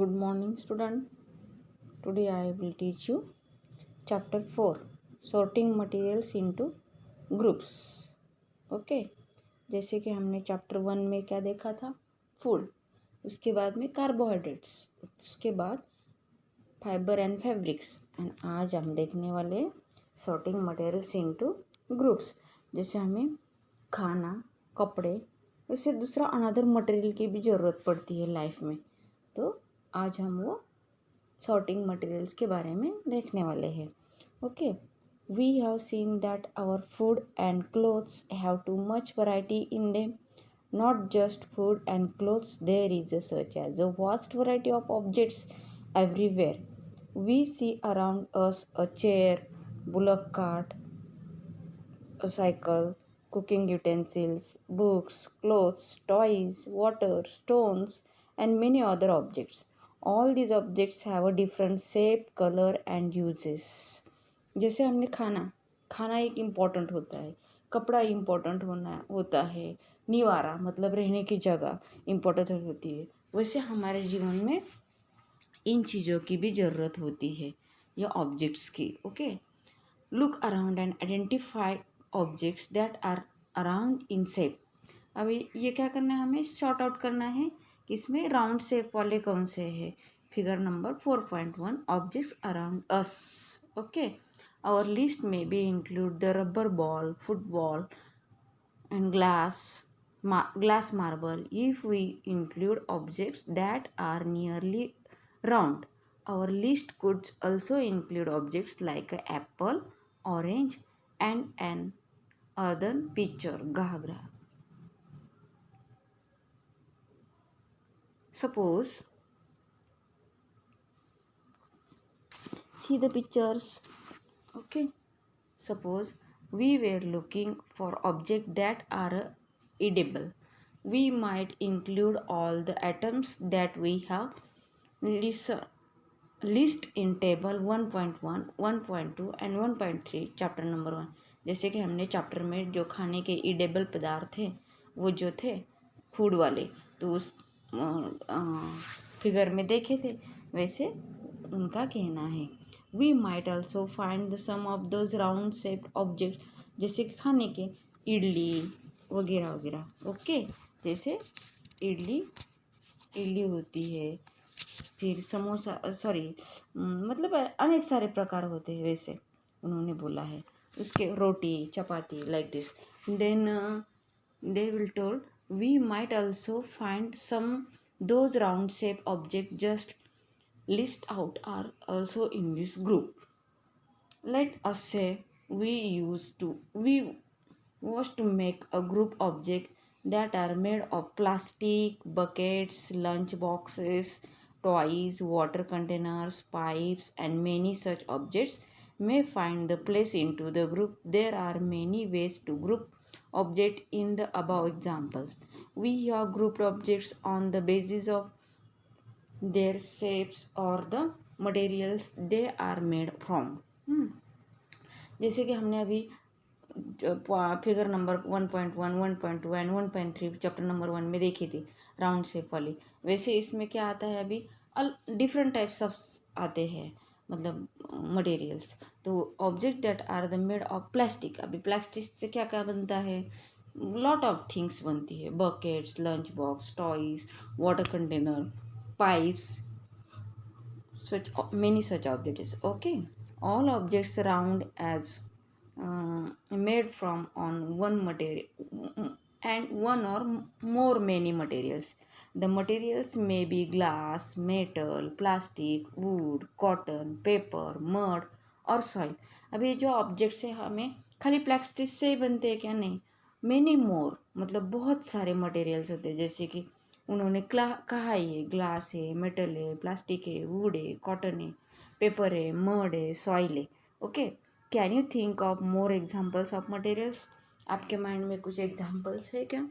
Good morning, student. Today I will teach you chapter 4 sorting materials into groups. Okay जैसे कि हमने chapter 1 में क्या देखा था, फूड, उसके बाद में कार्बोहाइड्रेट्स, उसके बाद फाइबर एंड फैब्रिक्स, एंड आज हम देखने वाले सॉर्टिंग मटेरियल्स इनटू ग्रुप्स। जैसे हमें खाना, कपड़े, वैसे दूसरा अनदर मटेरियल की भी ज़रूरत पड़ती है लाइफ में, तो आज हम वो सॉर्टिंग मटेरियल्स के बारे में देखने वाले हैं। Okay, we have seen that our food and clothes have too much variety in them. Not just food and clothes, there is such as a vast variety of objects everywhere. We see around us a chair, bullock cart, a cycle, cooking utensils, books, clothes, toys, water, stones, and many other objects. All these objects have a different shape, color and uses. जैसे हमने खाना एक important होता है, कपड़ा important होता है, निवारा मतलब रहने की जगह इम्पोर्टेंट होती है, वैसे हमारे जीवन में इन चीज़ों की भी ज़रूरत होती है, या ऑब्जेक्ट्स की. Okay, look around and identify objects that are around in shape. अभी ये क्या करना है, हमें शॉर्ट आउट करना है कि इसमें राउंड शेप वाले कौन से हैं. Figure number 4.1 objects around us. Okay, our list में be include the rubber ball, football and glass marble. If we include objects that are nearly round, our list could also include objects like an apple, orange and an earthen pitcher, gagra. Suppose, see the pictures. Okay, suppose we were looking for objects that are edible. We might include all the items that we have list in table 1.1, 1.2 and 1.3 chapter number 1. जैसे कि हमने chapter में जो खाने के edible पदार्थ थे वो जो थे फूड वाले, तो उस फिगर में देखे थे, वैसे उनका कहना है. We might also find the some of those round shaped object, जैसे कि खाने के इडली वगैरह वगैरह. ओके, जैसे इडली इडली होती है, फिर समोसा, सॉरी, मतलब अनेक सारे प्रकार होते हैं, वैसे उन्होंने बोला है. उसके roti, chapati, like this. Then they will told we might also find some those round shape object just list out are also in this group. Let us say we was to make a group object that are made of plastic, buckets, lunch boxes, toys, water containers, pipes, and many such objects may find the place into the group. There are many ways to group object in the above examples. We have grouped objects on the basis of their shapes or the materials they are made from. जैसे कि हमने अभी figure number 1.1, 1.2 and 1.3 chapter number 1 में देखी थी round shape वाली, वैसे इसमें क्या आता है, अभी डिफरेंट टाइप्स ऑफ आते हैं, मतलब मटेरियल्स. तो object that are the made of plastic, अभी प्लास्टिक से क्या क्या बनता है, लॉट ऑफ थिंग्स बनती है, buckets, lunch box, toys, water container, pipes, such many such objects. Okay, all objects round as made from on one material and one or more many materials. The materials may be glass, metal, plastic, wood, cotton, paper, mud और soil. अब ये जो objects है हमें खाली plastic से ही बनते हैं क्या, नहीं, मेनी मोर, मतलब बहुत सारे मटेरियल्स होते हैं. जैसे कि उन्होंने कहा है, ग्लास है, मेटल है, प्लास्टिक है, वुड है, कॉटन है, पेपर है, मड है, सॉइल है. Okay, can you think of more examples of materials. आपके माइंड में कुछ एग्जाम्पल्स है क्या?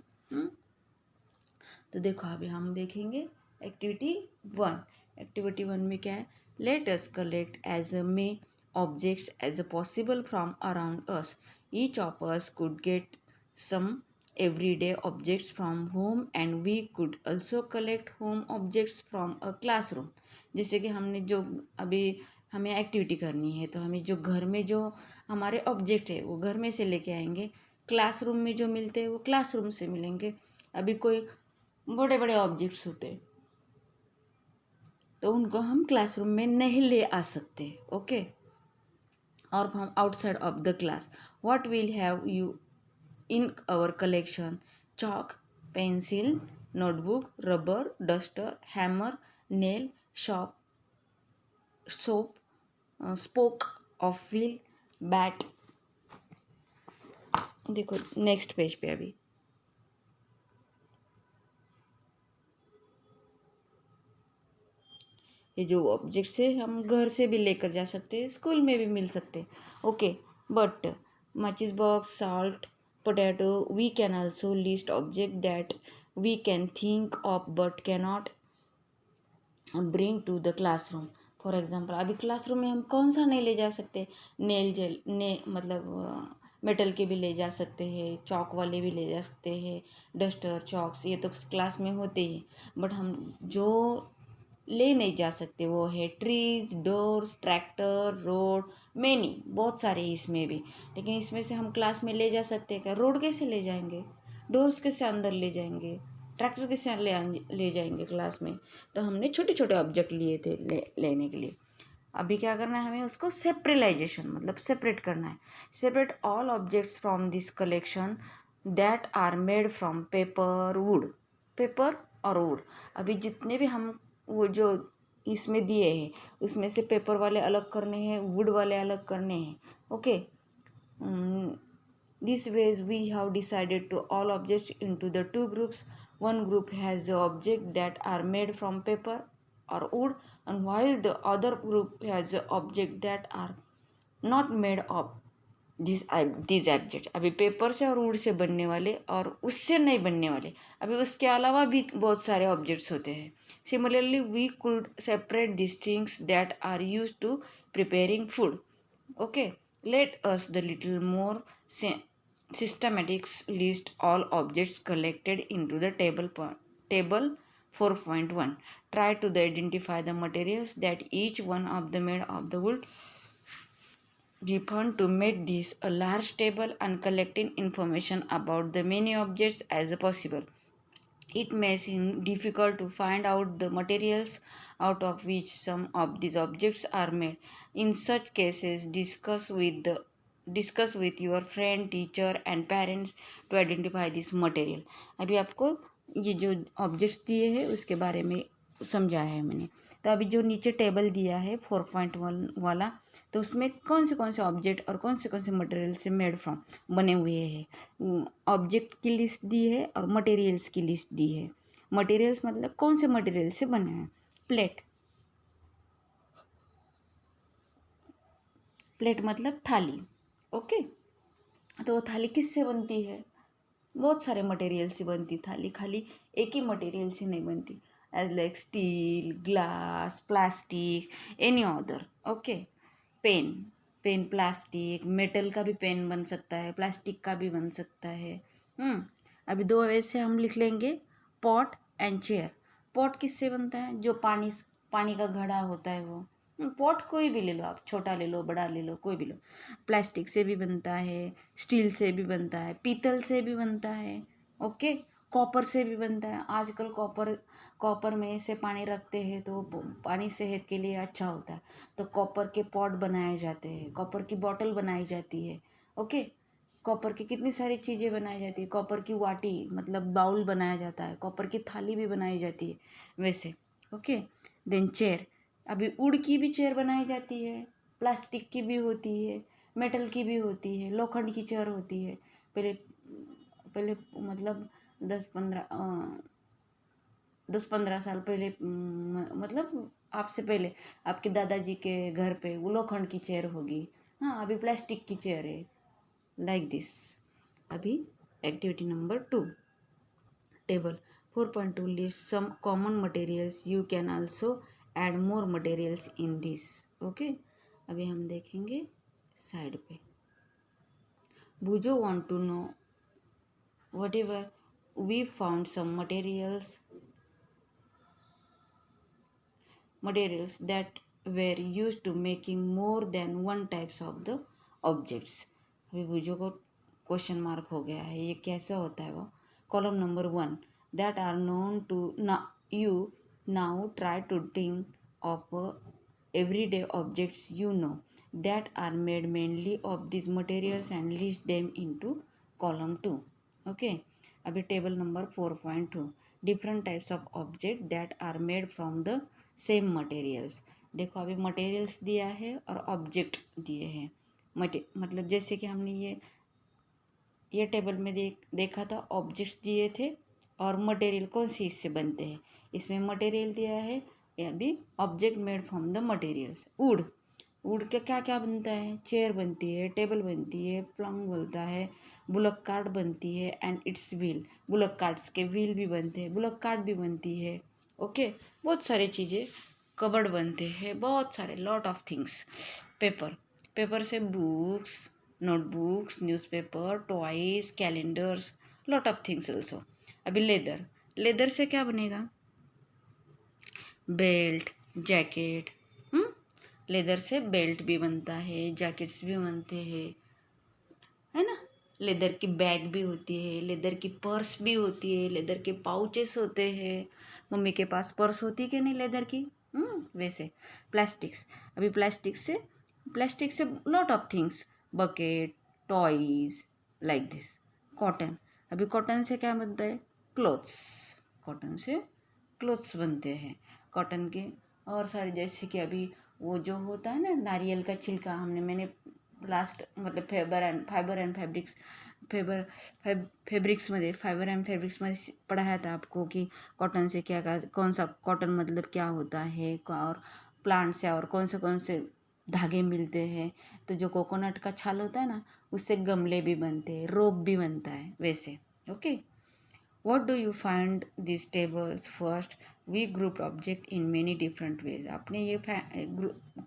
तो देखो अभी हम देखेंगे एक्टिविटी 1. एक्टिविटी 1 में क्या है, let us collect as many objects as possible from around us. Each of us could get some everyday objects from home and we could also collect home objects from a classroom. जैसे कि हमने जो अभी हमें activity करनी है तो हमें जो घर में जो हमारे ऑब्जेक्ट है वो घर में से लेके आएंगे, क्लासरूम में जो मिलते हैं वो क्लासरूम से मिलेंगे। अभी कोई बड़े बड़े ऑब्जेक्ट्स होते हैं तो उनको हम क्लासरूम में नहीं ले आ सकते, ओके। और हम outside of the class what will have you in our collection: chalk, pencil, notebook, rubber, duster, hammer, nail, soap, spoke of wheel, bat। देखो नेक्स्ट पेज पे अभी ये जो ऑब्जेक्ट्स है हम घर से भी लेकर जा सकते हैं, स्कूल में भी मिल सकते हैं, okay. But matches box, salt, potato, we can also list object that we can think of but cannot bring to the classroom. For example अभी क्लासरूम में हम कौन सा नहीं ले जा सकते, नेल जेल ने मतलब मेटल के भी ले जा सकते हैं, चौक वाले भी ले जा सकते हैं, डस्टर चौक्स ये तो क्लास में होते ही। बट हम जो ले नहीं जा सकते वो है trees, doors, tractor, road, many बहुत सारे इसमें भी। लेकिन इसमें से हम क्लास में ले जा सकते हैं क्या? रोड कैसे ले जाएंगे, डोर्स कैसे अंदर ले जाएंगे, ट्रैक्टर कैसे ले जाएंगे क्लास में? तो हमने छोटे छोटे ऑब्जेक्ट लिए थे लेने के लिए। अभी क्या करना है हमें, उसको सेपरेलाइजेशन मतलब सेपरेट करना है। Separate all objects from this collection that are made from paper, wood. Paper और वुड, अभी जितने भी हम वो जो इसमें दिए हैं उसमें से पेपर वाले अलग करने हैं, वुड वाले अलग करने हैं, okay. This ways we have decided to all objects into the two groups. One group has the objects that are made from paper or wood, and while the other group has the objects that are not made of these objects। अभी paper से और would say बनने वाले और उससे नहीं बनने वाले, अभी उसके अलावा भी बहुत सारे ऑब्जेक्ट्स होते हैं। Similarly, we could separate these things that are used to preparing food. Okay, let us the little more systematics list all objects collected into the table 4.1. Try to identify the materials that each one of the made of the wood given to make this a large table and collecting information about the many objects as possible. It may seem difficult to find out the materials out of which some of these objects are made. In such cases, discuss with your friend, teacher and parents to identify this material। अभी आपको ये जो objects दिए हैं उसके बारे में समझाया है मैंने। तो अभी जो नीचे टेबल दिया है 4.1 वाला, तो उसमें कौन से ऑब्जेक्ट और कौन से मटेरियल से मेड फ्रॉम बने हुए हैं, ऑब्जेक्ट की लिस्ट दी है और मटेरियल्स की लिस्ट दी है। मटेरियल्स मतलब कौन से मटेरियल से बने हैं, प्लेट, प्लेट मतलब थाली, ओके। तो वो थाली किससे बनती है, बहुत सारे मटेरियल से बनती थाली, खाली एक ही मटेरियल से नहीं बनती। As like steel, glass, plastic, any other, okay. Pen, pen plastic, metal का भी पेन बन सकता है, प्लास्टिक का भी बन सकता है। अभी दो वैसे हम लिख लेंगे, पॉट एंड चेयर। पॉट किससे बनता है, जो पानी पानी का घड़ा होता है वो। पॉट कोई भी ले लो आप, छोटा ले लो बड़ा ले लो कोई भी लो। प्लास्टिक से भी बनता है, स्टील से भी बनता है, पीतल से भी बनता है, ओके। कॉपर से भी बनता है। आजकल कॉपर में से पानी रखते हैं तो पानी सेहत के लिए अच्छा होता है, तो कॉपर के पॉट बनाए जाते हैं, कॉपर की बॉटल बनाई जाती है, ओके। कॉपर की कितनी सारी चीज़ें बनाई जाती है, कॉपर की वाटी मतलब बाउल बनाया जाता है, कॉपर की थाली भी बनाई जाती है वैसे, ओके। देन चेयर, अभी वुड की भी चेयर बनाई जाती है, प्लास्टिक की भी होती है, मेटल की भी होती है, लोखंड की चेयर होती है। पहले पहले मतलब 10-15 साल पहले मतलब आपसे पहले आपके दादाजी के घर पे वो लोखंड की चेयर होगी, हाँ अभी प्लास्टिक की चेयर है, लाइक दिस। अभी activity number 2, table 4.2 list some common materials, you can also add more materials in this, okay. अभी हम देखेंगे साइड पे। भूजो want to know whatever we found some materials that were used to making more than one types of the objects. अभी बुझो को question mark हो गया है, ये कैसे होता है वो. Column number 1 that are known to you. Now try to think of everyday objects you know that are made mainly of these materials and list them into column 2. Okay. अभी table number 4.2 different types of object that are made from the same materials. देखो अभी materials दिया है और object दिए हैं. मतलब जैसे कि हमने ये टेबल में देखा था, ऑब्जेक्ट्स दिए थे और मटेरियल कौन सी इससे बनते हैं. इसमें मटेरियल दिया है, अभी object made from the materials. Would के क्या क्या बनता है, चेयर बनती है, टेबल बनती है, प्लंग बनता है, बुलक कार्ट बनती है and it's wheel. Bullock carts के व्हील भी बनते हैं, बुलक कार्ट भी बनती है. ओके. बहुत सारी चीज़ें, कबर्ड बनते हैं, बहुत सारे लॉट ऑफ थिंग्स. पेपर से books, notebooks, newspaper, toys, calendars, lot of things also. अभी लेदर से क्या बनेगा, बेल्ट, जैकेट. लेदर से बेल्ट भी बनता है, जैकेट्स भी बनते हैं, है ना. लेदर की बैग भी होती है, लेदर की पर्स भी होती है, लेदर के पाउचेस होते हैं. मम्मी के पास पर्स होती है कि नहीं लेदर की. वैसे अभी प्लास्टिक से lot of things, bucket, toys, like this. अभी कॉटन से क्या बनता है, कॉटन से क्लोथ्स बनते हैं. कॉटन के और सारे, जैसे कि अभी वो जो होता है ना नारियल का छिलका, मैंने लास्ट मतलब फाइबर एंड फैब्रिक्स में पढ़ाया था आपको कि कॉटन से कौन सा कॉटन मतलब क्या होता है, और प्लांट से और कौन से धागे मिलते हैं. तो जो कोकोनट का छाल होता है ना, उससे गमले भी बनते हैं, रोप भी बनता है वैसे. Okay. What do you find these tables? First, we grouped object in many different ways. आपने ये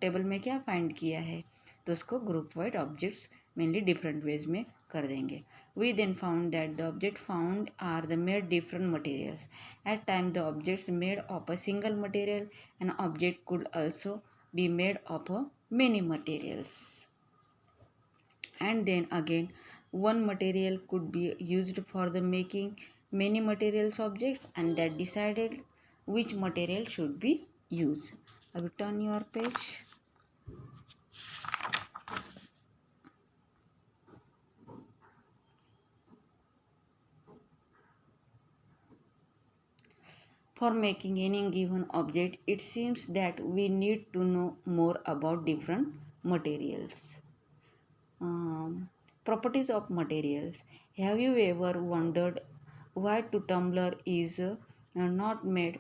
टेबल में क्या फाइंड किया है, तो उसको group wide objects mainly different ways में कर देंगे. We then found that the objects found are the made different materials. At times the objects made of a single material, an object could also be made of many materials. And then again, one material could be used for the making many materials objects, and that decided which material should be used. Abhi turn your page. For making any given object, it seems that we need to know more about different materials. Properties of materials. Have you ever wondered why a tumbler is not made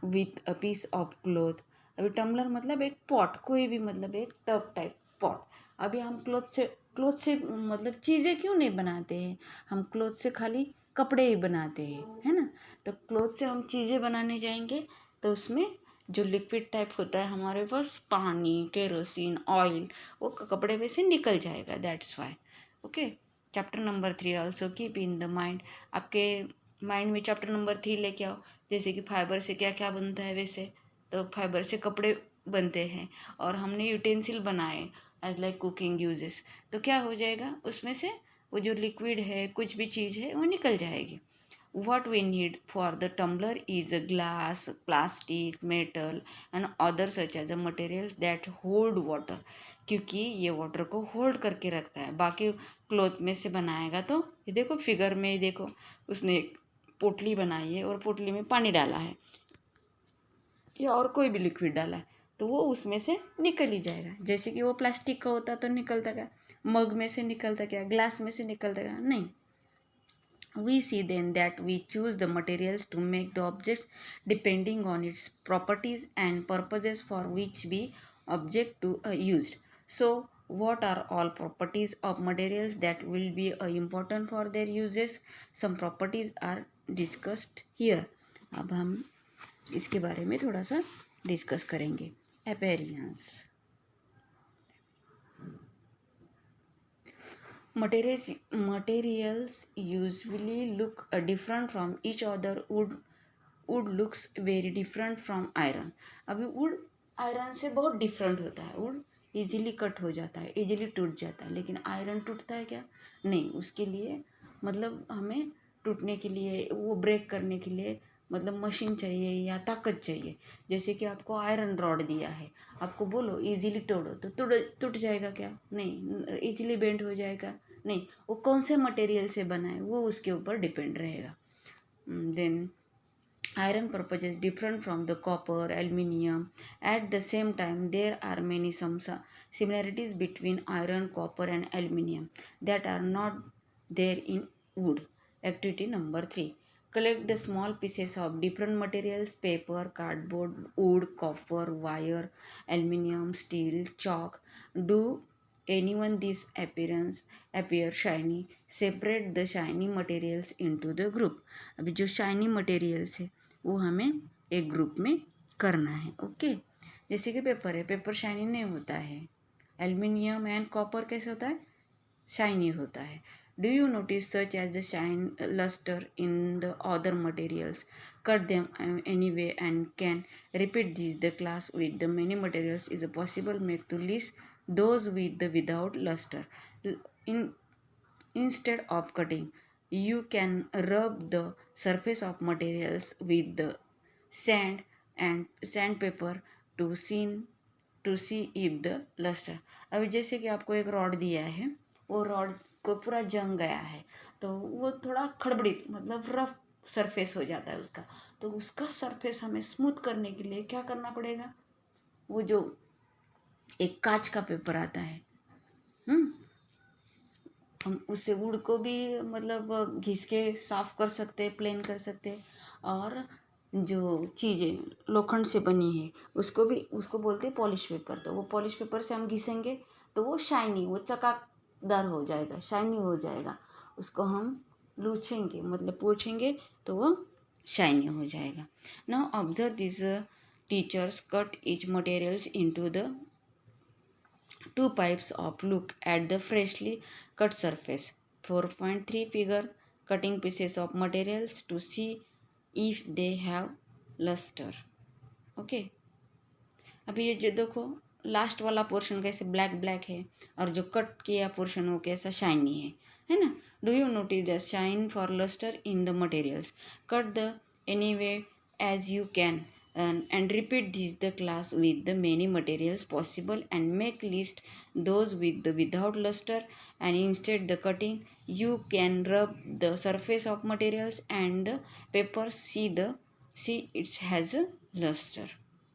with a piece of cloth? अभी tumbler मतलब एक pot, कोई भी मतलब एक tub type pot. अभी हम cloth से मतलब चीज़ें क्यों नहीं बनाते हैं, हम क्लोथ से खाली कपड़े ही बनाते हैं, है ना. तो क्लोथ से हम चीज़ें बनाने जाएंगे तो उसमें जो लिक्विड टाइप होता है हमारे पास, पानी, केरोसिन, ऑयल, वो कपड़े में से निकल जाएगा. That's why. Okay. Chapter number 3 also keep in the mind. आपके माइंड में चैप्टर नंबर 3 लेके आओ. जैसे कि फाइबर से क्या क्या बनता है, वैसे तो फाइबर से कपड़े बनते हैं, और हमने यूटेंसिल बनाए एज लाइक कुकिंग यूजेस, तो क्या हो जाएगा, उसमें से वो जो लिक्विड है, कुछ भी चीज़ है, वो निकल जाएगी. What we need for the tumbler is a glass, plastic, metal and other such as a materials that hold water. क्योंकि ये वाटर को होल्ड करके रखता है. बाकी क्लोथ में से बनाएगा तो ये देखो फिगर में ही देखो, उसने एक पोटली बनाई है और पोटली में पानी डाला है या और कोई भी लिक्विड डाला है, तो वो उसमें से निकल ही जाएगा. जैसे कि वो प्लास्टिक का होता तो निकलता क्या, मग में से निकलता क्या, ग्लास में से निकलता क्या, नहीं. We see then that we choose the materials to make the objects depending on its properties and purposes for which we object to used. So what are all properties of materials that will be important for their uses? Some properties are discussed here. अब हम इसके बारे में थोड़ा सा discuss करेंगे. Appearance. Materials usually look different from each other. Wood looks very different from iron. अभी wood iron से बहुत डिफरेंट होता है. wood इजीली कट हो जाता है, इजीली टूट जाता है, लेकिन आयरन टूटता है क्या? नहीं. उसके लिए मतलब हमें टूटने के लिए, वो ब्रेक करने के लिए मतलब मशीन चाहिए या ताकत चाहिए. जैसे कि आपको आयरन रॉड दिया है, आपको बोलो इजीली तोड़ो तो टूट जाएगा क्या? नहीं. इजीली बेंड हो जाएगा? नहीं. वो कौन से मटेरियल से बना है वो उसके ऊपर डिपेंड रहेगा. Then iron purpose is different from the copper, aluminium. At the same time, there are many similarities between iron, copper, and aluminium that are not there in wood. Activity number 3. Collect the small pieces of different materials: paper, cardboard, wood, copper, wire, aluminium, steel, chalk. Do anyone these appearance appear shiny? Separate the shiny materials into the group. अभी जो shiny materials है वो हमें एक group में करना है. Okay. जैसे कि पेपर है, पेपर शाइनी नहीं होता है. एल्युमिनियम एंड कॉपर कैसे होता है? शाइनी होता है. Do you notice such as the shine lustre in the other materials? Cut them any way and can repeat this the class with the many materials is a possible make to list those with the without lustre. In Instead of cutting, you can rub the surface of materials with the sand and sandpaper to see if the luster. अभी जैसे कि आपको एक rod दिया है, वो rod को पूरा जंग गया है, तो वो थोड़ा खड़बड़ित मतलब रफ सरफेस हो जाता है उसका. तो उसका सरफेस हमें स्मूथ करने के लिए क्या करना पड़ेगा? वो जो एक कांच का पेपर आता है, हम उससे वुड को भी मतलब घिस के साफ कर सकते, प्लेन कर सकते. और जो चीज़ें लोखंड से बनी है उसको बोलते हैं पॉलिश पेपर. तो वो पॉलिश पेपर से हम घिसेंगे तो वो शाइनी, वो चकाकदार हो जाएगा, शाइनी हो जाएगा. उसको हम लूछेंगे मतलब पोछेंगे तो वो शाइनी हो जाएगा. Now observe this teachers cut each materials into the two pipes of. Look at the freshly cut surface. 4.3 figure cutting pieces of materials to see if they have luster. Okay. अभी ये जो देखो last वाला portion कैसे black black है और जो cut किया पोर्शन वो कैसा शाइनी है ना. Do you notice the shine for lustre in the materials? Cut the any way as you can and repeat this the class with the many materials possible and make list those with the without luster. And instead the cutting, you can rub the surface of materials and the paper see it has a luster.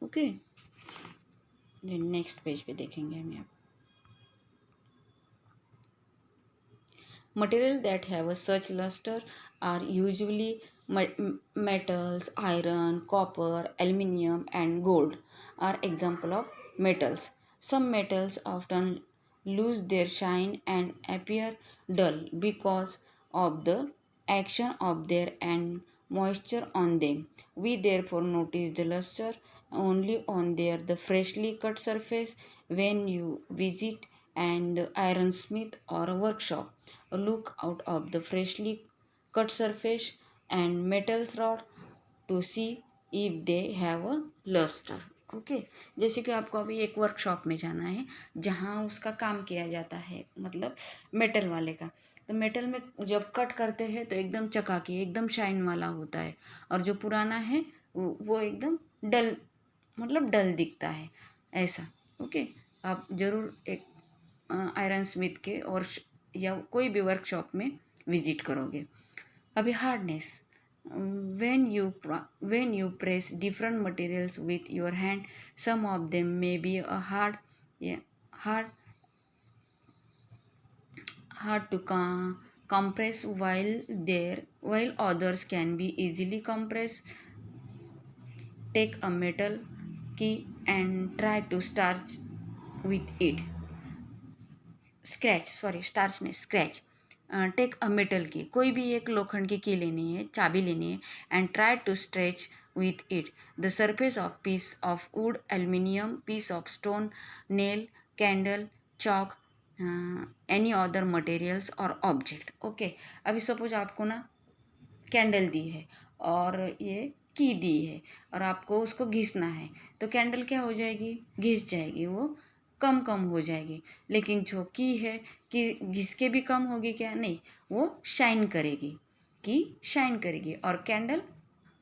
Okay. then next page पे देखेंगे हम यहाँ. Materials that have a such luster are usually metals. Iron, copper, aluminium, and gold are example of metals. Some metals often lose their shine and appear dull because of the action of their and moisture on them. We therefore notice the luster only on their the freshly cut surface. When you visit an ironsmith or a workshop, look out of the freshly cut surface and metal rod to see if they have a luster. Okay. जैसे कि आपको अभी एक workshop में जाना है जहाँ उसका काम किया जाता है मतलब मेटल वाले का. तो मेटल में जब कट करते हैं तो एकदम चकाकी एकदम शाइन वाला होता है, और जो पुराना है वो एकदम डल मतलब डल दिखता है ऐसा. ओके. आप ज़रूर एक आयरन स्मिथ के और या कोई भी वर्कशॉप में विजिट करोगे. अभी hardness. when you press different materials with your hand, some of them may be a hard hard to compress while others can be easily compressed. Take a metal key and try to starch with it. Scratch. Take a metal key, कोई भी एक लोखंड की लेनी है, चाबी लेनी है, and try to stretch with it the surface of piece of wood, aluminium, piece of stone, nail, candle, chalk, any other materials और ऑब्जेक्ट। ओके, अभी सपोज आपको ना कैंडल दी है और ये की दी है और आपको उसको घिसना है, तो कैंडल क्या हो जाएगी, घिस जाएगी, वो कम कम हो जाएगी। लेकिन जो की है कि घिस के भी कम होगी क्या, नहीं, वो शाइन करेगी, की शाइन करेगी और कैंडल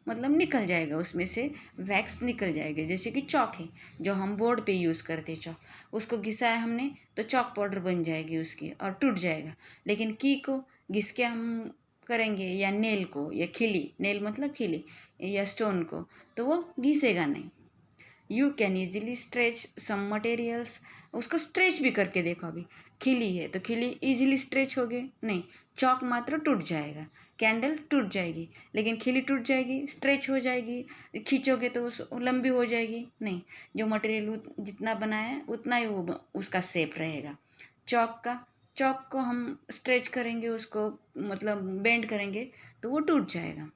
मतलब निकल जाएगा, उसमें से वैक्स निकल जाएगा। जैसे कि चौक है जो हम बोर्ड पे यूज़ करते हैं, चौक, उसको घिसाया हमने तो चौक पाउडर बन जाएगी उसकी और टूट जाएगा। लेकिन की को घिस के हम करेंगे, या नेल को, या खिली, नेल मतलब खिली, या स्टोन को, तो वो घिसेगा नहीं। You can easily stretch some materials, उसको स्ट्रेच भी करके देखो। अभी खिली है तो खिली ईजिली स्ट्रेच हो गए, नहीं, चौक मात्र टूट जाएगा, कैंडल टूट जाएगी, लेकिन खिली टूट जाएगी, स्ट्रेच हो जाएगी, खींचोगे तो उस लंबी हो जाएगी, नहीं, जो मटेरियल जितना बनाया है उतना ही वो उसका शेप रहेगा। चौक का, चौक को हम स्ट्रेच करेंगे, उसको मतलब बेंड करेंगे तो वो टूट जाएगा।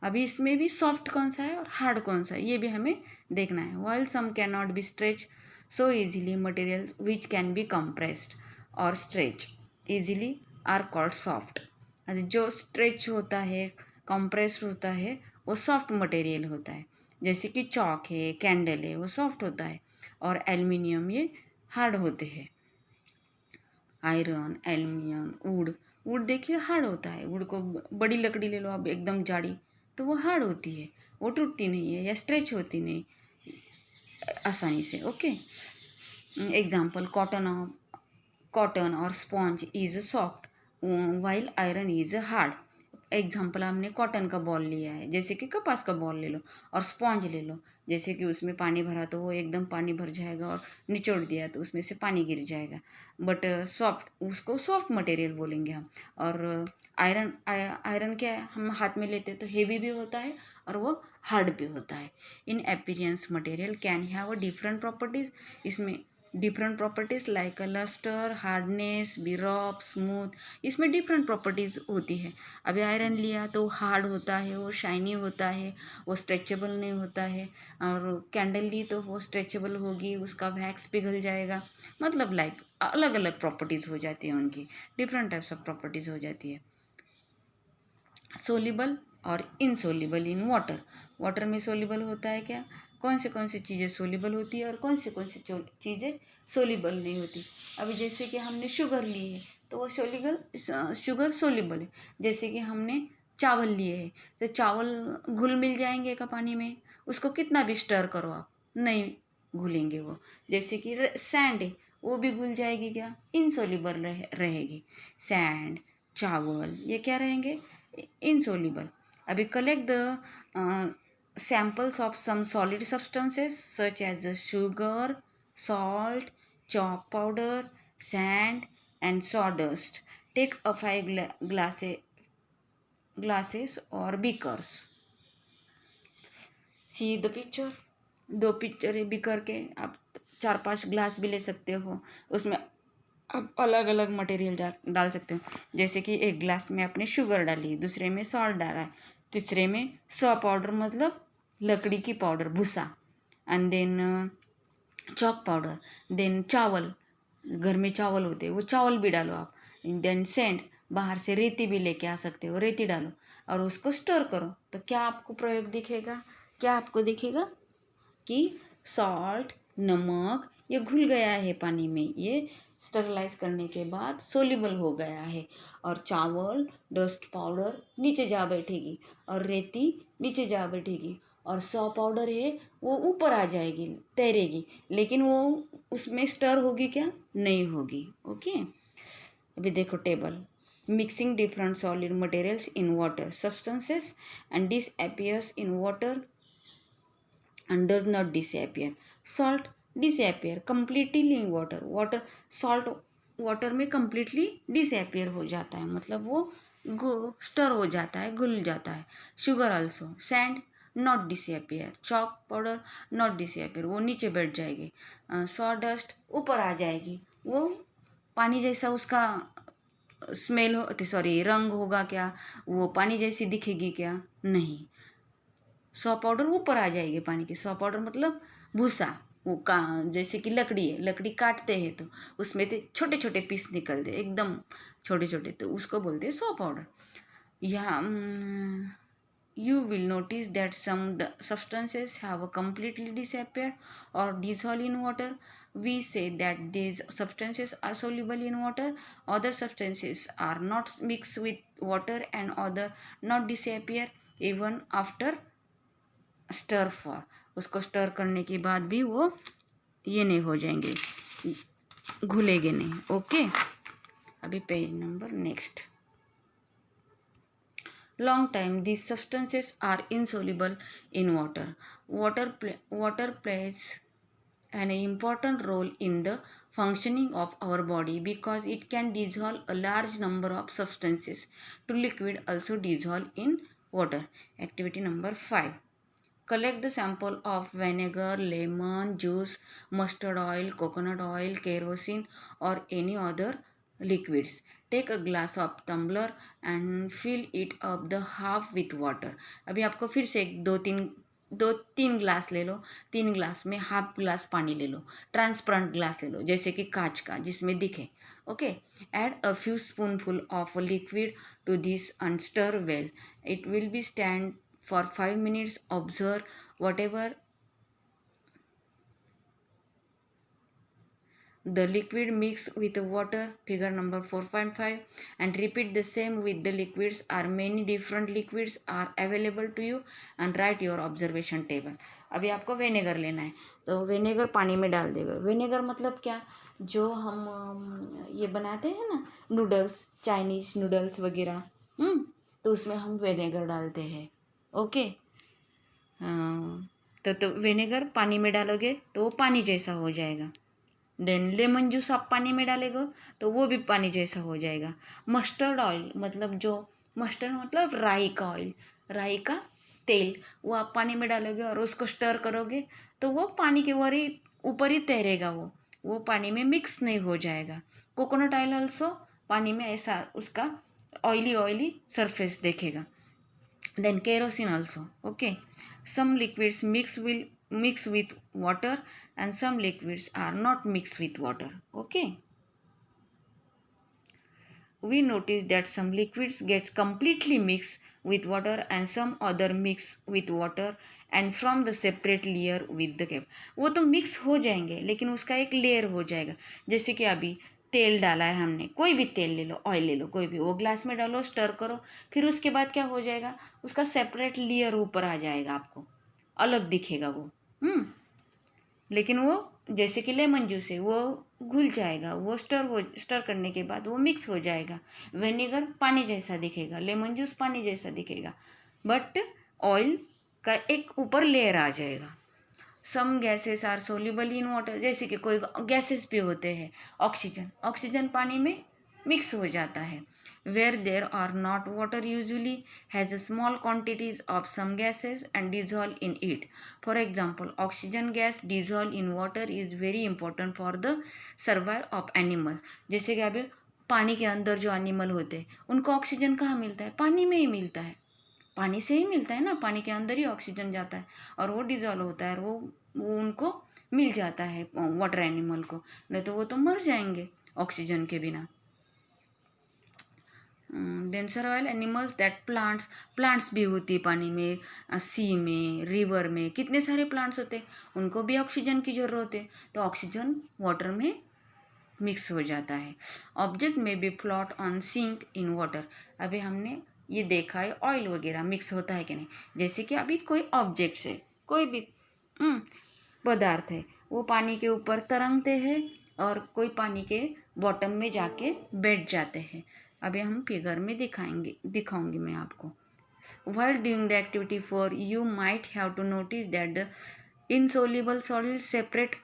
अभी इसमें भी सॉफ्ट कौन सा है और हार्ड कौन सा है ये भी हमें देखना है। While some can not be stretch so easily, material which can be compressed और stretch easily are called soft. जो स्ट्रेच होता है, कंप्रेस्ड होता है, वो सॉफ्ट मटेरियल होता है। जैसे कि चौक है, कैंडल है, वो सॉफ्ट होता है और एल्युमिनियम ये हार्ड होते हैं। आयरन, एल्युमिनियम, वुड, वुड देखिए हार्ड होता है। वुड को बड़ी लकड़ी ले लो आप, एकदम जाड़ी, तो वो हार्ड होती है, वो टूटती नहीं है या स्ट्रेच होती नहीं आसानी से। ओके, एग्जाम्पल, कॉटन और sponge is soft while iron is hard. Example, हमने कॉटन का बॉल लिया है, जैसे कि कपास का बॉल ले लो, और स्पॉन्ज ले लो, जैसे कि उसमें पानी भरा तो वो एकदम पानी भर जाएगा, और निचोड़ दिया तो उसमें से पानी गिर जाएगा। बट सॉफ्ट, उसको सॉफ्ट मटेरियल बोलेंगे हम। और आयरन, आयरन क्या है, हम हाथ में लेते हैं तो हेवी भी होता है और वो हार्ड भी होता है। In appearance material can have a different properties, इसमें different properties like luster, hardness, be rough, smooth, इसमें डिफरेंट प्रॉपर्टीज़ होती है। अभी आयरन लिया तो हार्ड होता है, वो शाइनी होता है, वो स्ट्रेचेबल नहीं होता है। और कैंडल ली तो वो स्ट्रेचेबल होगी, उसका वैक्स पिघल जाएगा। मतलब लाइक अलग अलग प्रॉपर्टीज़ हो जाती है उनकी, डिफरेंट टाइप्स ऑफ प्रॉपर्टीज़ हो जाती है। सोलिबल और इनसोलिबल इन वाटर, वाटर में सोलिबल होता है क्या, कौन सी चीज़ें सोलिबल होती है और कौन सी चीज़ें सोलिबल नहीं होती। अभी जैसे कि हमने शुगर ली है तो वो शुगर सोलिबल है। जैसे कि हमने चावल लिए हैं तो चावल घुल मिल जाएंगे का पानी में, उसको कितना भी स्टर करो आप, नहीं घुलेंगे वो। जैसे कि सैंड है, वो भी घुल जाएगी क्या, इनसोलिबल रहेगी। सैंड, चावल, ये क्या रहेंगे, insoluble. अभी collect the samples of some solid substances such as sugar, salt, chalk powder, sand and sawdust. Take a 5 glasses or beakers. See the picture. दो पिक्चर है बीकर के, आप 4-5 ग्लास भी ले सकते हो, उसमें आप अलग अलग मटेरियल डाल सकते हो। जैसे कि एक ग्लास में आपने शुगर डाली, दूसरे में सॉल्ट डाला, तीसरे में सॉ पाउडर मतलब लकड़ी की पाउडर, भूसा, and then chalk powder, then चावल, घर में चावल होते हैं वो चावल भी डालो आप, देन सेंड, बाहर से रेती भी लेके आ सकते हो, रेती डालो और उसको स्टोर करो। तो क्या आपको प्रयोग दिखेगा, क्या आपको दिखेगा कि सॉल्ट, नमक, ये घुल गया है पानी में, ये स्टरलाइज करने के बाद सोल्यूबल हो गया है। और चावल, डस्ट पाउडर नीचे जा बैठेगी और रेती नीचे जा बैठेगी, और सौ पाउडर है वो ऊपर आ जाएगी, तैरेगी, लेकिन वो उसमें स्टर होगी क्या, नहीं होगी। ओके, अभी देखो table, mixing different solid materials in water substances and this appears in water and does not disappear. Salt disappear completely in water. Salt water में completely disappear हो जाता है, मतलब वो स्टर हो जाता है, घुल जाता है। Sugar also, sand not disappear, chalk powder not disappear, वो नीचे बैठ जाएगी। sawdust ऊपर आ जाएगी, वो पानी जैसा उसका स्मेल हो, सॉरी रंग होगा क्या, वो पानी जैसी दिखेगी क्या, नहीं। सौ पाउडर ऊपर आ जाएगी पानी की, सौ पाउडर मतलब भूसा, वो का जैसे कि लकड़ी है, लकड़ी काटते हैं तो उसमें से छोटे छोटे पीस निकलते एकदम छोटे छोटे, तो उसको बोलते हैं सो पाउडर। या you will notice that some substances have completely disappeared or dissolved in water. We say that these substances are soluble in water, other substances are not mixed with water, and other not disappear even after stir for, उसको stir करने के बाद भी वो ये नहीं हो जाएंगे, घुलेंगे नहीं। ओके, अभी page number next. Long time these substances are insoluble in water. Water plays an important role in the functioning of our body because it can dissolve a large number of substances to liquid also dissolve in water. Activity number 5. Collect the sample of vinegar, lemon juice, mustard oil, coconut oil, kerosene or any other liquids. Take a glass of tumbler and fill it up the half with water. अभी आपको फिर से दो तीन glass ले लो, 3 glass में half glass पानी ले लो, ट्रांसपेरेंट ग्लास ले लो जैसे कि कांच का जिसमें दिखे। Okay, add a few spoonful of liquid to this and stir well. It will be stand for 5 minutes. Observe whatever the liquid mix with water, figure number 4.5, and repeat the same with the liquids or many different liquids are available to you and write your observation table. अभी आपको vinegar लेना है तो vinegar पानी में डाल देगा। Vinegar मतलब क्या, जो हम ये बनाते हैं ना नूडल्स, चाइनीज नूडल्स वगैरह, तो उसमें हम विनेगर डालते हैं। ओके, तो विनेगर पानी में डालोगे तो वो पानी जैसा हो जाएगा। देन लेमन जूस आप पानी में डालेगा तो वो भी पानी जैसा हो जाएगा। मस्टर्ड ऑयल मतलब जो मस्टर्ड मतलब राई का ऑयल, राई का तेल, वो आप पानी में डालोगे और उसको स्टर करोगे तो वो पानी के ऊपर ही तैरेगा, वो पानी में मिक्स नहीं हो जाएगा। कोकोनट ऑयल ऑल्सो पानी में ऐसा उसका ऑयली ऑयली सरफेस देखेगा। Then kerosene also. Okay, some liquids mix with water and some liquids are not mixed with water. Okay, we notice that some liquids get completely mixed with water and some other mix with water and from the separate layer with the cap. वो तो mix हो जाएंगे लेकिन उसका एक layer हो जाएगा। जैसे कि अभी तेल डाला है हमने, कोई भी तेल ले लो, ऑयल ले लो, कोई भी, वो ग्लास में डालो, स्टर करो, फिर उसके बाद क्या हो जाएगा, उसका सेपरेट लेयर ऊपर आ जाएगा, आपको अलग दिखेगा वो। लेकिन वो जैसे कि लेमन जूस है वो घुल जाएगा, वो स्टर करने के बाद वो मिक्स हो जाएगा। विनेगर पानी जैसा दिखेगा, लेमन जूस पानी जैसा दिखेगा, बट ऑयल का एक ऊपर लेयर आ जाएगा। Some gases are soluble in water, जैसे कि कोई गैसेस भी होते हैं, ऑक्सीजन पानी में मिक्स हो जाता है। where there are not water usually has a small quantities of some gases and dissolve in it. For example, oxygen gas dissolve in water is very important for the survival of animals. जैसे कि अभी पानी के अंदर जो animal होते हैं उनको ऑक्सीजन कहाँ मिलता है, पानी में ही मिलता है, पानी से ही मिलता है ना, पानी के अंदर ही ऑक्सीजन जाता है और वो डिजॉल्व होता है और वो उनको मिल जाता है वाटर एनिमल को, नहीं तो वो तो मर जाएंगे ऑक्सीजन के बिना। Then survival animals that plants भी होती है पानी में, सी में, रिवर में कितने सारे प्लांट्स होते हैं, उनको भी ऑक्सीजन की ज़रूरत है, तो ऑक्सीजन वाटर में मिक्स हो जाता है। ऑब्जेक्ट में be float on sink in water, अभी हमने ये देखा है ऑयल वगैरह मिक्स होता है कि नहीं, जैसे कि अभी कोई ऑब्जेक्ट है, कोई भी पदार्थ है, वो पानी के ऊपर तरंगते हैं और कोई पानी के बॉटम में जाके बैठ जाते हैं। अभी हम फिगर में दिखाऊंगी मैं आपको। While doing the activity 4, you might have to notice that the insoluble solids separate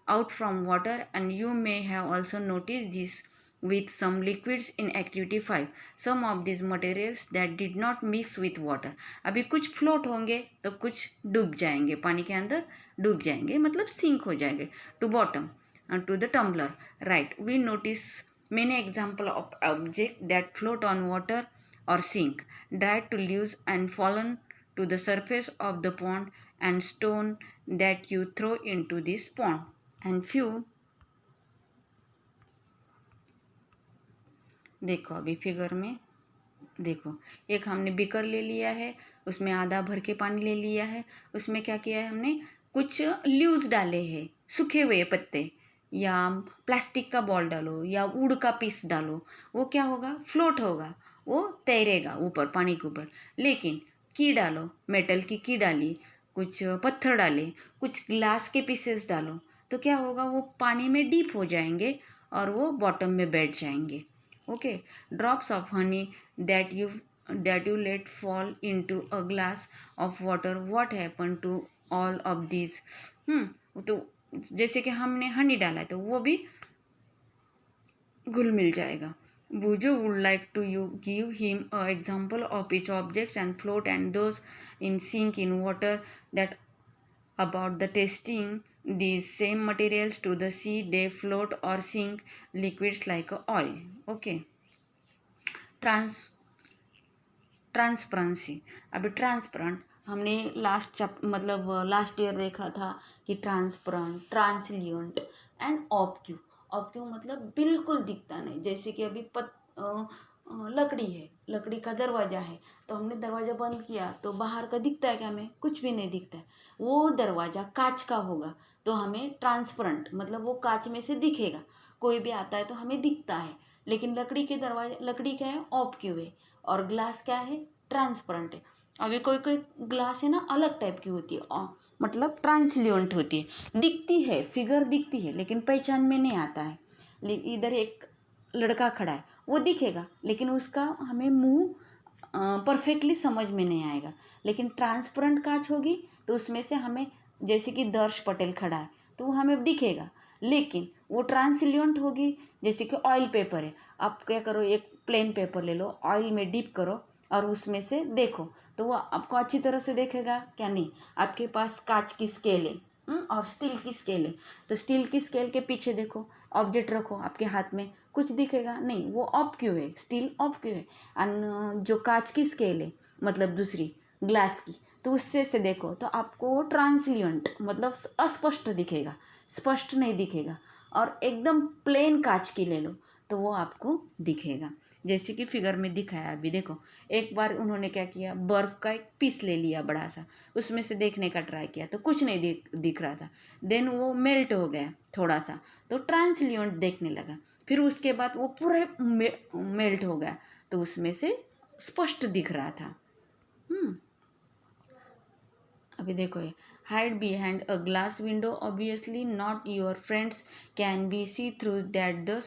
out from water, and you may have also noticed this with some liquids in activity 5. Some of these materials that did not mix with water. अभी कुछ float होंगे तो कुछ डूब जाएंगे, पानी के अंदर डूब जाएंगे, मतलब सिंक हो जाएंगे to bottom to the tumbler. Right, we notice many examples of objects that float on water or sink, dried to leaves and fallen to the surface of the pond and stone that you throw into this pond. And few, देखो अभी figure में देखो, एक हमने beaker ले लिया है, उसमें आधा भर के पानी ले लिया है, उसमें क्या किया है हमने, कुछ लीव्स डाले हैं, सूखे हुए पत्ते, या प्लास्टिक का बॉल डालो या वुड का पीस डालो, वो क्या होगा, फ्लोट होगा, वो तैरेगा ऊपर पानी के ऊपर। लेकिन की डालो, मेटल की डाली, कुछ पत्थर डाले, कुछ ग्लास के पीसेस डालो, तो क्या होगा, वो पानी में डीप हो जाएंगे और वो बॉटम में बैठ जाएंगे। Okay, drops of honey that you let fall into a glass of water, what happen to all of these? तो जैसे कि हमने हनी डाला है तो वो भी घुल मिल जाएगा। Buju would like to you give him a example of each objects and float and those in sink in water, that about the testing these same materials to the sea, they float or sink liquids like oil. Okay, transparency. अभी transparent हमने last year देखा था कि transparent, ट्रांसल्यूएंट and ऑब्क्यू। ऑब्क्यू मतलब बिल्कुल दिखता नहीं, जैसे कि अभी लकड़ी है, लकड़ी का दरवाज़ा है, तो हमने दरवाज़ा बंद किया तो बाहर का दिखता है क्या, हमें कुछ भी नहीं दिखता है। वो दरवाज़ा कांच का होगा तो हमें ट्रांसपेरेंट मतलब वो कांच में से दिखेगा, कोई भी आता है तो हमें दिखता है। लेकिन लकड़ी के दरवाजे, लकड़ी क्या है, ऑब्क्यू है, और ग्लास क्या है, ट्रांसपेरेंट है। अभी कोई कोई ग्लास है ना अलग टाइप की होती है, मतलब ट्रांसल्यूएंट होती है, दिखती है, फिगर दिखती है लेकिन पहचान में नहीं आता है। इधर एक लड़का खड़ा है, वो दिखेगा लेकिन उसका हमें मुंह परफेक्टली समझ में नहीं आएगा। लेकिन ट्रांसपेरेंट कांच होगी तो उसमें से हमें, जैसे कि दर्श पटेल खड़ा है तो वो हमें दिखेगा, लेकिन वो ट्रांसल्यूएंट होगी। जैसे कि ऑयल पेपर है, आप क्या करो, एक प्लेन पेपर ले लो, ऑयल में डिप करो और उसमें से देखो तो वो आपको अच्छी तरह से देखेगा क्या, नहीं। आपके पास कांच की स्केल है और स्टील की स्केल है, तो स्टील की स्केल के पीछे देखो, ऑब्जेक्ट रखो आपके हाथ में, कुछ दिखेगा नहीं, वो ऑब्क्यू है, स्टील ऑब्क्यू है। और जो कांच की स्केल है, मतलब दूसरी ग्लास की, तो उससे से देखो तो आपको ट्रांसल्यूएंट मतलब अस्पष्ट दिखेगा, स्पष्ट नहीं दिखेगा। और एकदम प्लेन कांच की ले लो तो वो आपको दिखेगा, जैसे कि फिगर में दिखाया। अभी देखो, एक बार उन्होंने क्या किया, बर्फ़ का एक पीस ले लिया बड़ा सा, उसमें से देखने का ट्राई किया तो कुछ नहीं दिख रहा था। देन वो मेल्ट हो गया थोड़ा सा, तो ट्रांसल्यूएंट देखने लगा। फिर उसके बाद वो पूरे मेल्ट हो गया तो उसमें से स्पष्ट दिख रहा था। अभी देखो, ये hide behind a glass window, obviously not your friends can be see through that the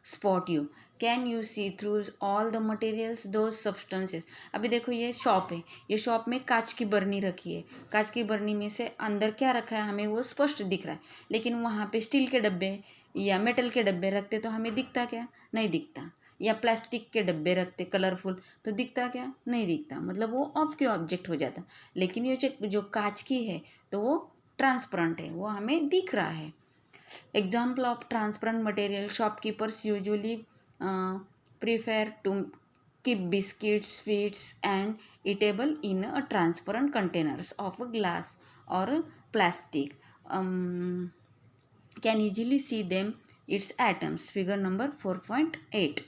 spot you, can you see through all the materials two substances. अभी देखो, ये शॉप है, ये शॉप में कांच की बर्नी रखी है, कांच की बर्नी में से अंदर क्या रखा है हमें वो स्पष्ट दिख रहा है। लेकिन वहाँ पे स्टील के डब्बे या मेटल के डब्बे रखते तो हमें दिखता क्या, नहीं दिखता। या प्लास्टिक के डब्बे रखते कलरफुल तो दिखता क्या, नहीं दिखता, मतलब वो ऑफ के ऑब्जेक्ट हो जाता। लेकिन ये जो कांच की है तो वो ट्रांसपेरेंट है, वो हमें दिख रहा है। Example of transparent material, shopkeepers usually prefer to keep biscuits, sweets and eatable in a transparent containers of a glass or a plastic. Can easily see them its atoms. Figure number 4.8.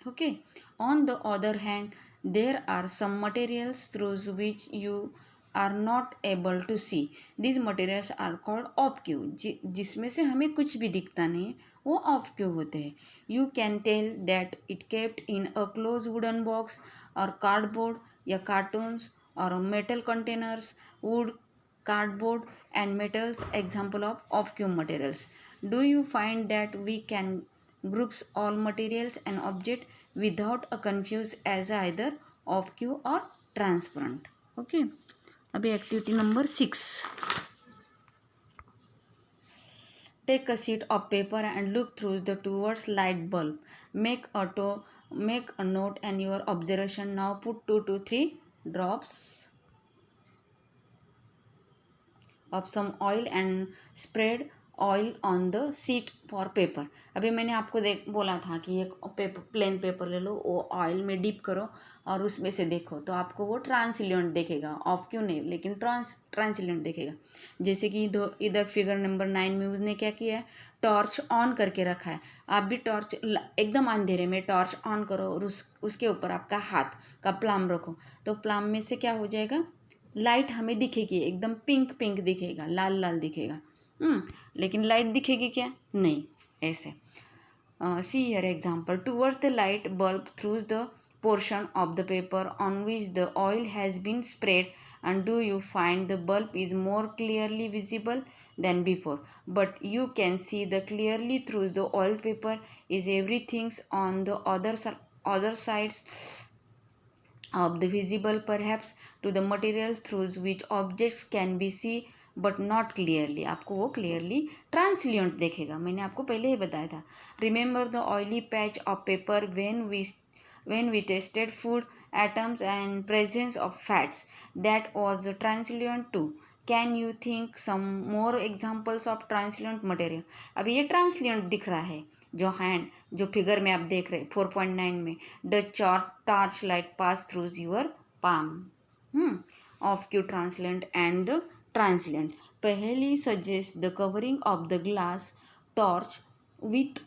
Okay, on the other hand, there are some materials through which you are not able to see. These materials are called obscure. जिसमें से हमें कुछ भी दिखता नहीं है वो obscure होते हैं. You can tell that it kept in a closed wooden box or cardboard या cartoons or metal containers, wood, cardboard and metals. Example of obscure materials. Do you find that we can groups all materials and object without a confuse as either obscure or transparent. Okay, अभी activity number 6, take a sheet of paper and look through the towards light bulb, make a note and your observation. Now put 2 to 3 drops of some oil and spread oil on the seat for paper. अभी मैंने आपको बोला था कि एक plain paper ले लो, वो oil में डिप करो और उसमें से देखो तो आपको वो ट्रांसल्यूएंट दिखेगा, ऑफ क्यों नहीं, लेकिन ट्रांसल्यूएंट दिखेगा। जैसे कि इधर फिगर नंबर 9 में उसने क्या किया है, टॉर्च ऑन करके रखा है। आप भी टॉर्च एकदम अंधेरे में टॉर्च ऑन करो और उसके ऊपर आपका हाथ का प्लाम रखो, तो प्लाम में से क्या हो जाएगा, लाइट हमें दिखेगी, एकदम पिंक पिंक दिखेगा, लाल लाल दिखेगा। लेकिन लाइट दिखेगी क्या, नहीं। ऐसे see here example, towards the light bulb through the portion of the paper on which the oil has been sprayed, and do you find the bulb is more clearly visible than before, but you can see the clearly through the oil paper is everything's on the other sides of the visible perhaps to the material through which objects can be seen but not clearly, आपको वो clearly ट्रांसल्यूएंट देखेगा। मैंने आपको पहले ही बताया था। Remember the oily patch of paper when we tested food atoms and presence of fats, that was transluent too. Can you think some more examples of transluent material? अभी ये ट्रांसल्यूएंट दिख रहा है, जो हैंड जो फिगर में आप देख रहे 4.9 में, the torch light pass through your palm opaque translucent and the translucent. पहली suggest the covering of the glass torch with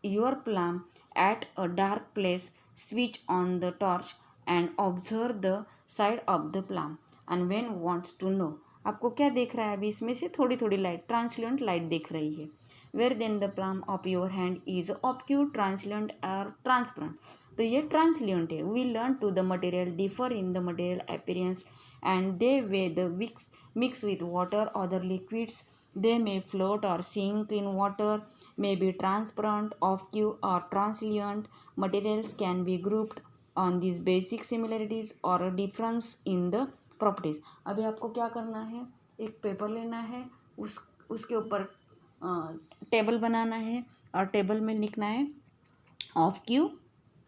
your palm at a dark place, switch on the torch and observe the side of the plum, and when wants to know, आपको क्या देख रहा है अभी इसमें से, थोड़ी थोड़ी लाइट, ट्रांसल्यूएंट लाइट दिख रही है। Where then the palm of your hand is opaque, translucent और ट्रांसपेरेंट, तो ये ट्रांसल्यूएंट है। We learn to the material differ in the material appearance and they way the mix with water or other liquids, they may float or sink in water, may be transparent, opaque or translucent. Materials can be grouped on these basic similarities or a difference in the properties. अभी आपको क्या करना है, एक paper लेना है, उसके ऊपर टेबल बनाना है और टेबल में लिखना है opaque,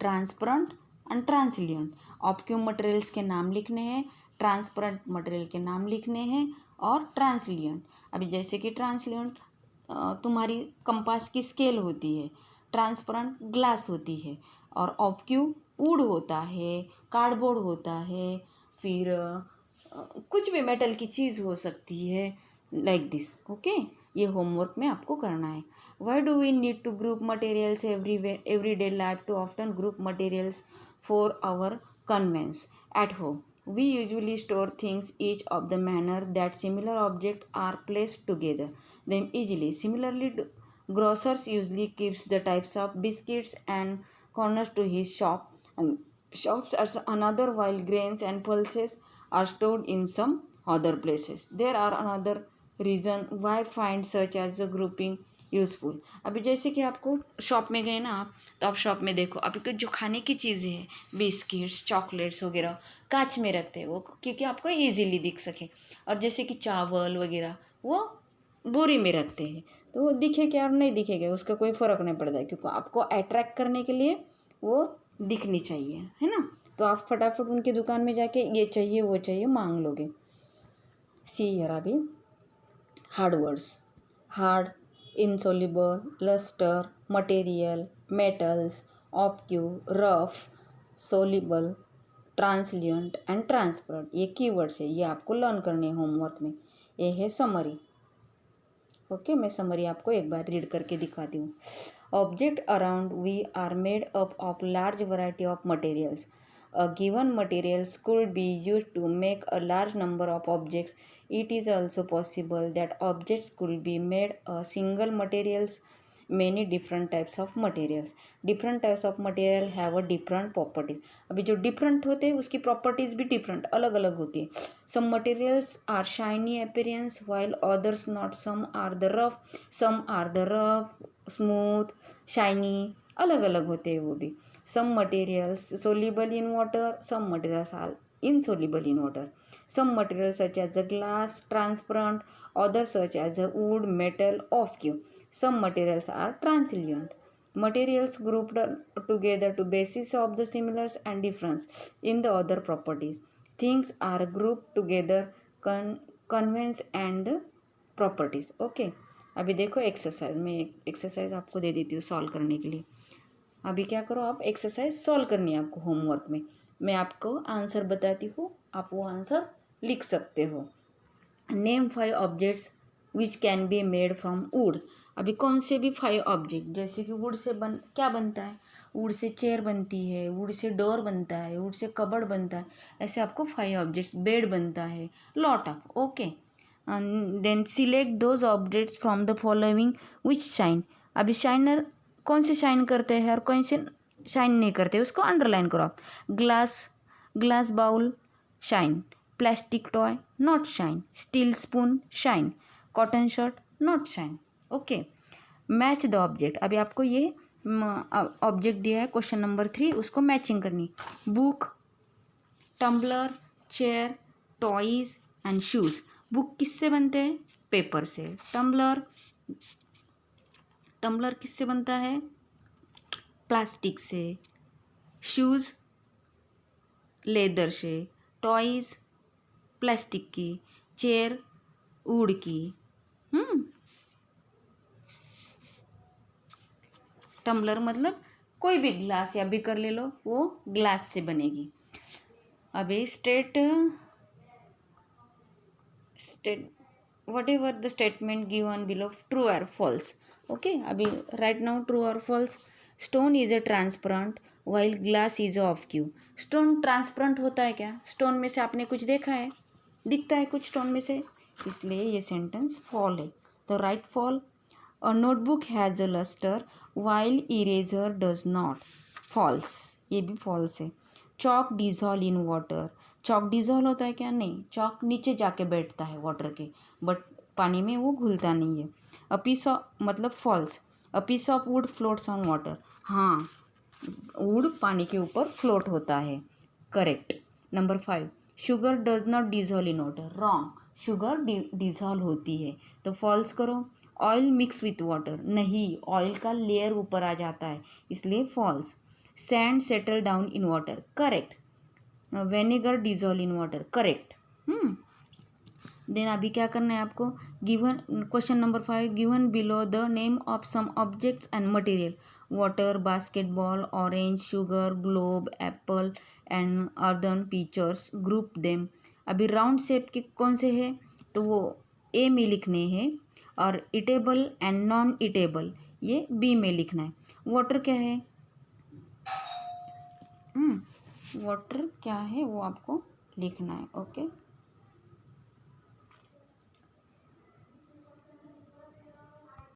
transparent and translucent. Opaque materials के नाम लिखने हैं, ट्रांसपेरेंट मटेरियल के नाम लिखने हैं और ट्रांसल्यूएंट। अभी जैसे कि ट्रांसल्यूएंट तुम्हारी कंपास की स्केल होती है, ट्रांसपेरेंट ग्लास होती है, और ऑब्क्यू वुड होता है, कार्डबोर्ड होता है, फिर कुछ भी मेटल की चीज़ हो सकती है, लाइक दिस। ओके, ये होमवर्क में आपको करना है। Why do we need to group materials every day life, to often group materials for our convenience at home? We usually store things each of the manner that similar objects are placed together them easily. Similarly, grocers usually keeps the types of biscuits and corners to his shop and shops as another, while grains and pulses are stored in some other places. There are another reason why find such as a grouping useful. अभी जैसे कि आपको shop में गए ना आप, तो आप शॉप में देखो, अभी कुछ जो खाने की चीज़ें हैं, बिस्किट्स चॉकलेट्स वगैरह, कांच में रखते हैं वो, क्योंकि आपको इजीली दिख सके। और जैसे कि चावल वगैरह वो बोरी में रखते हैं, तो वो दिखेगा और नहीं दिखेगा उसका कोई फ़र्क नहीं पड़ता है, क्योंकि आपको अट्रैक्ट करने के लिए वो दिखनी चाहिए, है ना। तो आप फटाफट उनकी दुकान में जाके ये चाहिए वो चाहिए मांग लोगे। सी हियर अभी hard words, hard, insoluble, luster, material, metals, obtuse, rough, soluble, translucent and transparent, ये कीवर्ड्स है, ये आपको लर्न करने हैं होमवर्क में। ये है समरी। ओके, मैं समरी आपको एक बार रीड करके दिखाती हूँ। Object around we are made up of large variety of materials. A given materials could be used to make a large number of objects. It is also possible that objects could be made a single materials, many different types of materials. Different types of material have a different properties. अभी जो different होते हैं उसकी properties भी different अलग अलग होती है। Some materials are shiny appearance while others not. Some are the rough, smooth, shiny, अलग अलग होते हैं वो भी। Some materials soluble in water, some materials are insoluble in water. Some materials such as the glass, transparent, others such as the wood, metal, opaque. Some materials are translucent. Materials grouped together to basis of the similars and difference in the other properties. Things are grouped together conveys and the properties. Okay. अभी देखो exercise, मैं exercise आपको दे देती हूँ solve करने के लिए। अभी क्या करो, आप एक्सरसाइज सॉल्व करनी है आपको होमवर्क में। मैं आपको आंसर बताती हूँ, आप वो आंसर लिख सकते हो। Name 5 objects which can be made from would. अभी कौन से भी 5 ऑब्जेक्ट, जैसे कि वुड से क्या बनता है, वुड से चेयर बनती है, वुड से डोर बनता है, वुड से कबर्ड बनता है, ऐसे आपको 5 ऑब्जेक्ट्स, बेड बनता है, lot of, okay. Then select those objects from the following which shine. अभी शाइनर कौन से शाइन करते हैं और कौन से शाइन नहीं करते, उसको अंडरलाइन करो आप। Glass bowl shine, plastic toy not shine, steel spoon shine, cotton shirt not shine, okay. Match the object. अभी आपको ये ऑब्जेक्ट दिया है क्वेश्चन नंबर 3, उसको मैचिंग करनी। Book, tumbler, chair, toys and shoes. Book किससे बनते हैं, पेपर से। टम्बलर किससे बनता है, प्लास्टिक से। शूज़ लेदर से। टॉयज प्लास्टिक की। चेयर वुड की। टम्बलर मतलब कोई भी ग्लास या बीकर ले लो, वो ग्लास से बनेगी। अभी state what ever the statement given below, true और फॉल्स, ओके। अभी राइट नाउ ट्रू और false. Stone is a transparent while glass is opaque. Stone transparent होता है क्या, स्टोन में से आपने कुछ देखा है, दिखता है कुछ स्टोन में से, इसलिए ये सेंटेंस फॉल है। तो right false. A notebook has a luster while eraser does not, false, ये भी फॉल्स है। Chalk dissolve in water, chalk dissolve होता है क्या, नहीं, चॉक नीचे जाके बैठता है वाटर के, बट पानी में वो घुलता नहीं है। अ पीस ऑफ मतलब false. A piece of wood floats on water, हाँ, वुड पानी के ऊपर फ्लोट होता है, correct. Number 5, sugar does not dissolve in water, wrong, sugar dissolve होती है, तो फॉल्स करो। ऑयल मिक्स विथ वाटर, नहीं, ऑयल का लेयर ऊपर आ जाता है, इसलिए false. Sand settle down in water, correct. Vinegar dissolve in water, correct. Then अभी क्या करना है आपको, given question number 5, given below the name of some objects and material. Water, basketball, orange, sugar, globe, apple and earthen pictures, group them. अभी round shape के कौन से है, तो वो ए में लिखने हैं, और इटेबल एंड नॉन इटेबल ये बी में लिखना है। वाटर क्या है, वाटर क्या है वो आपको लिखना है, ओके।